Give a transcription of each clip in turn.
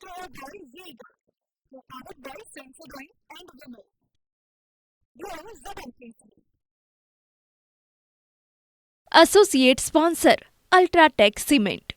to a very vegan, who added very fancy drink and women. Blue ribbon facing. Associate sponsor Ultratech Cement.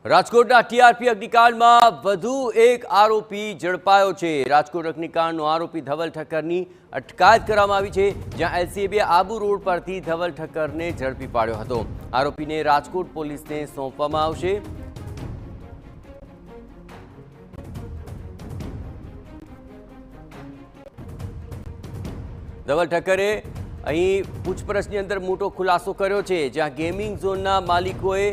રાજકોટના TRP અગ્નિકાંડમાં વધુ એક આરોપી ઝડપાયો છે। રાજકોટ અગ્નિકાંડનો આરોપી ધવલ ઠક્કરની અટકાયત કરવામાં આવી છે, જ્યાં એલસીબીએ આબુ રોડ પરથી ધવલ ઠક્કરને ઝડપી પાડ્યો હતો। આરોપીને રાજકોટ પોલીસને સોંપવામાં આવશે। ધવલ ઠક્કરે અહીં પૂછપરછની અંદર મોટો ખુલાસો કર્યો છે, જ્યાં ગેમિંગ ઝોનના માલિકોએ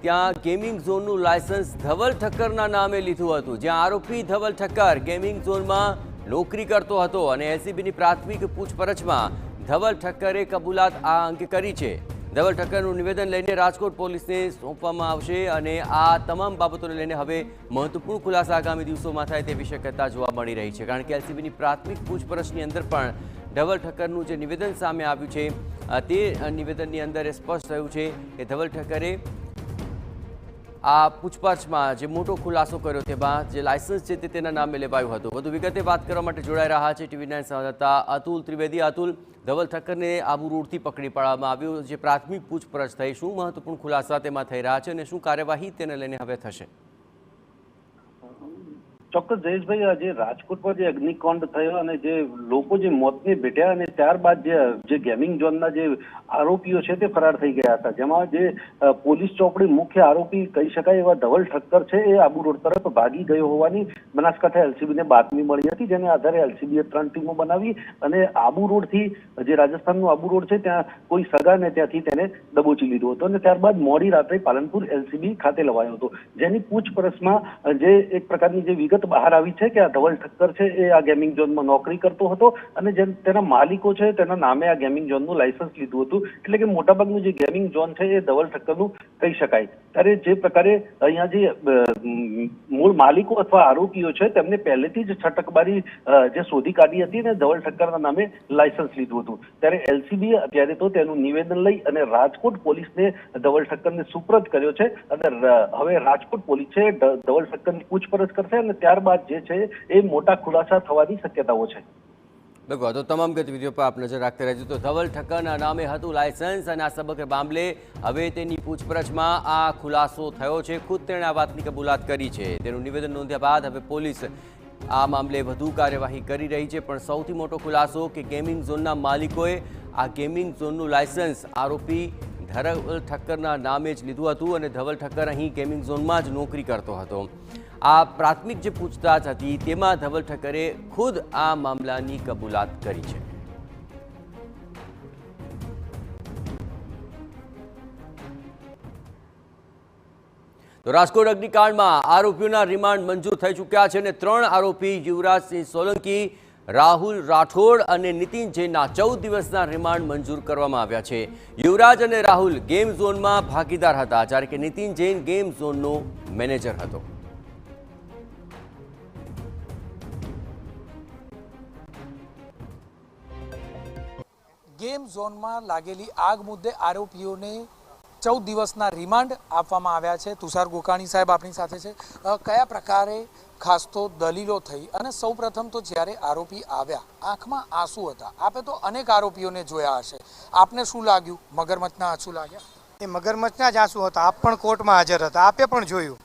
ત્યાં ગેમિંગ ઝોનનું લાયસન્સ ધવલ ઠક્કરના નામે લીધું હતું, જ્યાં આરોપી ધવલ ઠક્કર ગેમિંગ ઝોનમાં નોકરી કરતો હતો અને એલસીબીની પ્રાથમિક પૂછપરછમાં ધવલ ઠક્કરે કબૂલાત આ અંગે કરી છે। ધવલ ઠક્કરનું નિવેદન લઈને રાજકોટ પોલીસને સોંપવામાં આવશે અને આ તમામ બાબતોને લઈને હવે મહત્વપૂર્ણ ખુલાસા આગામી દિવસોમાં થાય તેવી શક્યતા જોવા મળી રહી છે, કારણ કે એલસીબીની પ્રાથમિક પૂછપરછની અંદર પણ ધવલ ઠક્કરનું જે નિવેદન સામે આવ્યું છે તે નિવેદનની અંદર સ્પષ્ટ થયું છે કે ધવલ ઠક્કરે આ પૂછપરછમાં જે મોટો ખુલાસો કર્યો તેમાં જે લાયસન્સ છે તે તેના નામે લેવાયું હતું। વધુ વિગતે વાત કરવા માટે જોડાઈ રહ્યા છે TV9 સંવાદદાતા અતુલ ત્રિવેદી। અતુલ, ધવલ ઠક્કરને આબુ રોડથી પકડી પાડવામાં આવ્યો, જે પ્રાથમિક પૂછપરછ થઈ, શું મહત્વપૂર્ણ ખુલાસા તેમાં થઈ રહ્યા છે અને શું કાર્યવાહી તેને લઈને હવે થશે? ચોક્કસ જયેશભાઈ, આજે રાજકોટમાં જે અગ્નિકાંડ થયો અને જે લોકો જે મોતને ભેટ્યા અને ત્યારબાદ જે ગેમિંગ ઝોનના જે આરોપીઓ છે તે ફરાર થઈ ગયા હતા, જેમાં જે પોલીસ ચોપડી મુખ્ય આરોપી કહી શકાય એવા ધવલ ઠક્કર છે એ આબુ રોડ તરફ ભાગી ગયો હોવાની બનાસકાંઠા એલસીબીને બાતમી મળી હતી, જેને આધારે એલસીબીએ 3 ટીમો બનાવી અને આબુ રોડથી જે રાજસ્થાનનો આબુ રોડ છે ત્યાં કોઈ સગાને ત્યાંથી તેને દબોચી લીધો હતો અને ત્યારબાદ મોડી રાત્રે પાલનપુર એલસીબી ખાતે લવાયો હતો, જેની પૂછપરછમાં જે એક પ્રકારની જે વિગત બહાર આવી છે કે આ ધવલ ઠક્કર છે એ આ ગેમિંગ ઝોનમાં નોકરી કરતો હતો અને જે તેના માલિકો છે તેના નામે આ ગેમિંગ ઝોનનું લાયસન્સ લીધું હતું, એટલે કે મોટાભાગનું જે ગેમિંગ ઝોન છે એ ધવલ ઠક્કરનું કહી શકાય। ત્યારે જે પ્રકારે અહીંયા જે મૂળ માલિકો અથવા આરોપીઓ છે તેમને પહેલેથી જ છટકબારી જે શોધી કાઢી હતી અને ધવલ ઠક્કરના નામે લાયસન્સ લીધું હતું, ત્યારે એલસીબીએ અત્યારે તો તેનું નિવેદન લઈ અને રાજકોટ પોલીસને ધવલ ઠક્કરને સુપ્રત કર્યો છે અને હવે રાજકોટ પોલીસ છે ધવલ ઠક્કરની પૂછપરછ કરશે અને ત્યારબાદ જે છે એ મોટા ખુલાસા થવાની શક્યતાઓ છે। બિલકુલ, તો તમામ ગતિવિધિઓ પર આપ નજર રાખતા રહેજો। તો ધવલ ઠક્કરના નામે હતું લાયસન્સ અને આ સમગ્ર મામલે હવે તેની પૂછપરછમાં આ ખુલાસો થયો છે, ખુદ તેણે આ વાતની કબૂલાત કરી છે। તેનું નિવેદન નોંધ્યા બાદ હવે પોલીસ આ મામલે વધુ કાર્યવાહી કરી રહી છે, પણ સૌથી મોટો ખુલાસો કે ગેમિંગ ઝોનના માલિકોએ આ ગેમિંગ ઝોનનું લાયસન્સ આરોપી ધવલ ઠક્કરના નામે જ લીધું હતું અને ધવલ ઠક્કર અહીં ગેમિંગ ઝોનમાં જ નોકરી કરતો હતો। આ પ્રાથમિક જે પૂછતાછ હતી તેમાં ધવલ ઠક્કરે ખુદ આ મામલાની કબૂલાત કરી છે। તો રાજકોટ અગ્નિકાંડમાં આરોપીઓના રિમાન્ડ મંજૂર થઈ ચૂક્યા છે અને 3 આરોપી યુવરાજસિંહ સોલંકી, રાહુલ રાઠોડ અને નીતિન જૈનના 14 દિવસના રિમાન્ડ મંજૂર કરવામાં આવ્યા છે। યુવરાજ અને રાહુલ ગેમ ઝોનમાં ભાગીદાર હતા, જ્યારે કે નીતિન જૈન ગેમ ઝોનનો મેનેજર હતો। ગેમ ઝોનમાં લાગેલી આગ મુદ્દે આરોપીઓને 14 દિવસના રિમાન્ડ આપવામાં આવ્યા છે। તુષાર ગોકાણી સાહેબ આપણી સાથે છે। કયા પ્રકારે ખાસ તો દલીલો થઈ અને સૌપ્રથમ તો જ્યારે આરોપી આવ્યા આંખમાં આંસુ હતા, આપે તો અનેક આરોપીઓને જોયા હશે, આપને શું લાગ્યું? મગરમચ્છના આંસુ લાગ્યા? એ મગરમચ્છના જ આંસુ હતા। આપ પણ કોર્ટમાં હાજર હતા, આપે પણ જોયું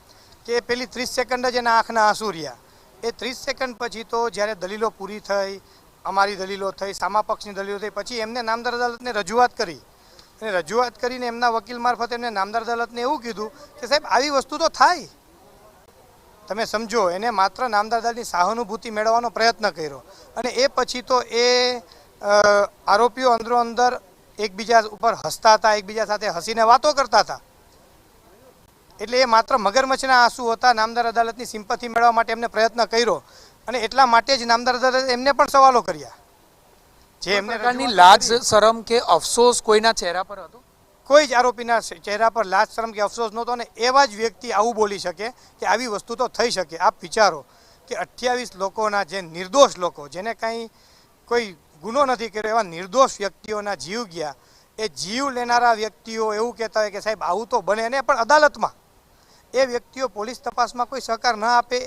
કે પેલી 30 સેકન્ડ જ એના આંખના આંસુ રહ્યા। એ 30 સેકન્ડ પછી તો જ્યારે દલીલો પૂરી થઈ, અમારી દલીલો થઈ, સામા પક્ષની દલીલો થઈ, પછી એમને નામદાર અદાલતને રજૂઆત કરી અને રજૂઆત કરીને એમના વકીલ મારફત એમને નામદાર અદાલતને એવું કીધું કે સાહેબ આવી વસ્તુ તો થાય, તમે સમજો। એને માત્ર નામદાર અદાલતની સહાનુભૂતિ મેળવવાનો પ્રયત્ન કર્યો અને એ પછી તો એ આરોપીઓ અંદરો અંદર એકબીજા ઉપર હસતા હતા, એકબીજા સાથે હસીને વાતો કરતા હતા, એટલે એ માત્ર મગરમચ્છના આંસુ હતા। નામદાર અદાલતની સિમ્પથી મેળવવા માટે એમને પ્રયત્ન કર્યો અને એટલા માટે જ નામદાર અદાલતે એમને પણ સવાલો કર્યા, જે એમને લાજ શરમ કે અફસોસ કોઈના ચહેરા પર હતો? કોઈ જ આરોપીના ચહેરા પર લાજ શરમ કે અફસોસ નહોતો અને એવા જ વ્યક્તિ આવું બોલી શકે કે આવી વસ્તુ તો થઈ શકે। આપ વિચારો કે 28 લોકોના જે નિર્દોષ લોકો, જેને કાંઈ કોઈ ગુનો નથી કર્યો એવા નિર્દોષ વ્યક્તિઓના જીવ ગયા. એ જીવ લેનારા વ્યક્તિઓ એવું કહેતા હોય કે સાહેબ આવું તો બને ને, પણ અદાલતમાં એ વ્યક્તિઓ પોલીસ તપાસમાં કોઈ સહકાર ન આપે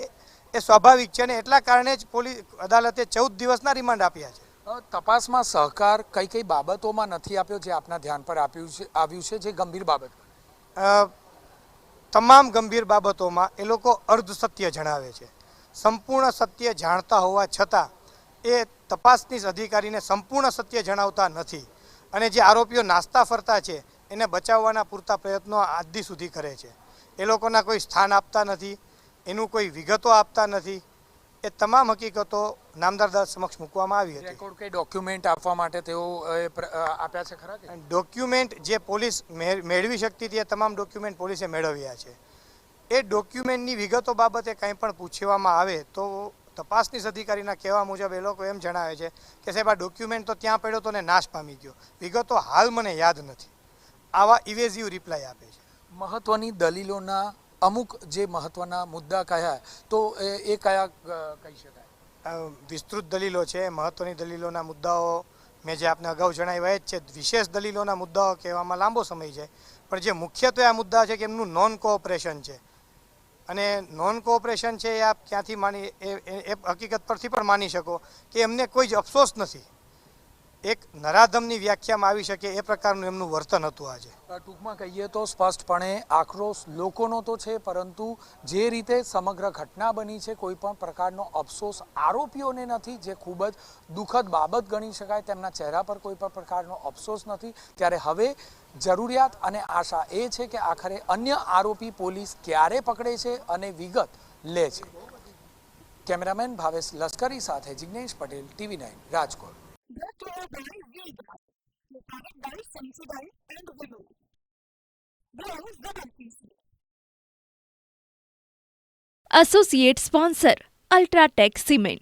એ સ્વાભાવિક છે ને એટલા કારણે જ પોલીસ અદાલતે 14 દિવસના રિમાન્ડ આપ્યા છે. તપાસમાં સહકાર કઈ કઈ બાબતોમાં નથી આપ્યો જે આપના ધ્યાન પર આવ્યું છે જે ગંભીર બાબત? તમામ ગંભીર બાબતોમાં એ લોકો અર્ધ સત્ય જણાવે છે. સંપૂર્ણ સત્ય જાણતા હોવા છતાં એ તપાસનીશ અધિકારીને સંપૂર્ણ સત્ય જણાવતા નથી અને જે આરોપીઓ નાસ્તા ફરતા છે એને બચાવવાના પૂરતા પ્રયત્નો આજ દી સુધી કરે છે. એ લોકોના કોઈ સ્થાન આપતા નથી, એનું કોઈ વિગતો આપતા નથી. એ તમામ હકીકતો નામદાર સમક્ષ મૂકવામાં આવી હતી. રેકોર્ડ કે ડોક્યુમેન્ટ આપવા માટે તેઓ આપ્યા છે ખરા? ડોક્યુમેન્ટ જે પોલીસ મેળવી શકતી હતી એ તમામ ડોક્યુમેન્ટ પોલીસે મેળવ્યા છે. એ ડોક્યુમેન્ટની વિગતો બાબતે કંઈ પણ પૂછવામાં આવે તો તપાસનીશ અધિકારીના કહેવા મુજબ એ લોકો એમ જણાવે છે કે સાહેબ આ ડોક્યુમેન્ટ તો ત્યાં પડ્યો તો ને નાશ પામી ગયો, વિગતો હાલ મને યાદ નથી. આવા ઇવેઝિવ રિપ્લાય આપે છે. મહત્વની દલીલોના અમુક જે મહત્વના મુદ્દા કયા તો એ કયા કહી શકાય? વિસ્તૃત દલીલો છે. મહત્વની દલીલોના મુદ્દાઓ મેં જે આપને અગાઉ જણાવ્યા જ છે. વિશેષ દલીલોના મુદ્દાઓ કહેવામાં લાંબો સમય છે, પણ જે મુખ્યત્વે આ મુદ્દા છે કે એમનું નોન કોઓપરેશન છે. અને નોન કોઓપરેશન છે એ આપ ક્યાંથી માની એ હકીકત પરથી પણ માની શકો કે એમને કોઈ જ અફસોસ નથી. એક નરાધમની વ્યાખ્યામાં આવી શકે એ પ્રકારનું એમનું વર્તન હતું. આજે ટૂંકમાં કહીએ તો સ્પષ્ટપણે આક્રોશ લોકોનો તો છે, પરંતુ જે રીતે સમગ્ર ઘટના બની છે કોઈ પણ પ્રકારનો અફસોસ આરોપીઓને નથી, જે ખૂબ જ દુઃખદ બાબત ગણી શકાય. તેમના ચહેરા પર કોઈ પણ પ્રકારનો અફસોસ નથી. ત્યારે હવે જરૂરિયાત અને આશા એ છે કે આખરે અન્ય આરોપી પોલીસ ક્યારે પકડે છે અને વિગત લે છે. કેમેરામેન ભાવેશ લશ્કરી સાથે Jignesh Patel, TV9 Rajkot. Brought to you by VGas, prepared by Sensible and Willow. Browse WPC. Associate sponsor Ultratech Cement.